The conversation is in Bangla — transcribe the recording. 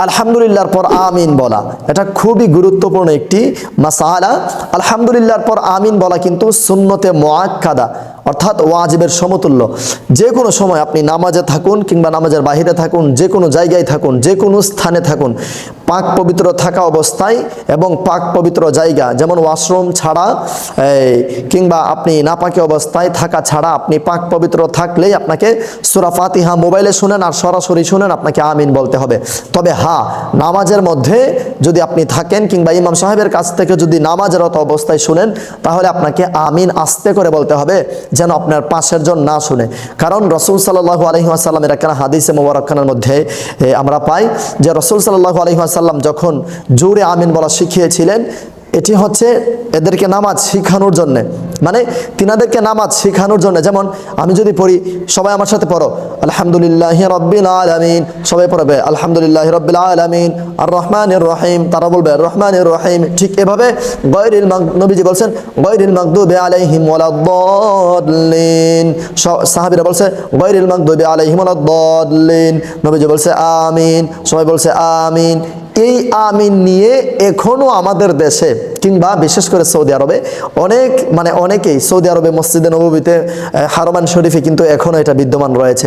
আলহামদুলিল্লাহর পর আমিন বলা, এটা খুবই গুরুত্বপূর্ণ একটি মাসালা। আলহামদুলিল্লাহর পর আমিন বলা কিন্তু সুন্নতে মুআক্কাদা, অর্থাৎ ওয়াজিবের সমতুল্য। যে কোনো সময় আপনি নামাজে থাকুন কিংবা নামাজের বাহিরে থাকুন, যে কোনো জায়গায় থাকুন, যে কোনো স্থানে থাকুন, পাক পবিত্র থাকা অবস্থায় এবং পাক পবিত্র জায়গা যেমন ওয়াশরুম ছাড়া কিংবা আপনি নাপাকি অবস্থায় থাকা ছাড়া আপনি পাক পবিত্র থাকলেই আপনাকে সূরা ফাতিহা মোবাইলে শুনেন আর সরাসরি শুনেন, আপনাকে আমিন বলতে হবে। তবে হ্যাঁ, নামাজের মধ্যে যদি আপনি থাকেন কিংবা ইমাম সাহেবের কাছ থেকে যদি নামাজরত অবস্থায় শুনেন, তাহলে আপনাকে আমিন আস্তে করে বলতে হবে, যেন আপনার পাশের জন না শুনে। কারণ রাসূল সাল্লাল্লাহু আলাইহি ওয়াসাল্লামের একটা হাদিসে মুবারাকানের মধ্যে আমরা পাই যে রাসূল সাল্লাল্লাহু আলাইহি ওয়াসাল্লাম যখন জোরে আমিন বলা শিখিয়েছিলেন, এটি হচ্ছে এদেরকে নামাজ শিখানোর জন্য, মানে তিনাদেরকে নামাজ শিখানোর জন্য। যেমন আমি যদি পড়ি, সবাই আমার সাথে পড়ো, আলহামদুলিল্লাহি রাব্বিল আলামিন, সবাই পড়বে আলহামদুলিল্লাহি রাব্বিল আলামিন, আর রহমানির রহিম, তারা বলবে আর রহমানির রহিম। ঠিক এভাবে গায়রিল নবীজি বলছেন গায়রিল মাগদুবি আলাইহিম ওয়ালাদ-দাল্লিন, সাহাবীরা বলছে গায়রিল মাগদুবি আলাইহিম ওয়ালাদ-দাল্লিন, নবীজি বলছে আমিন, সবাই বলছে আমিন। এই আমিন নিয়ে এখনো আমাদের দেশে কিংবা বিশেষ করে সৌদি আরবে অনেকেই সৌদি আরবে মসজিদে নববীতে হারমাইন শরীফে কিন্তু এখনো এটা বিদ্যমান রয়েছে।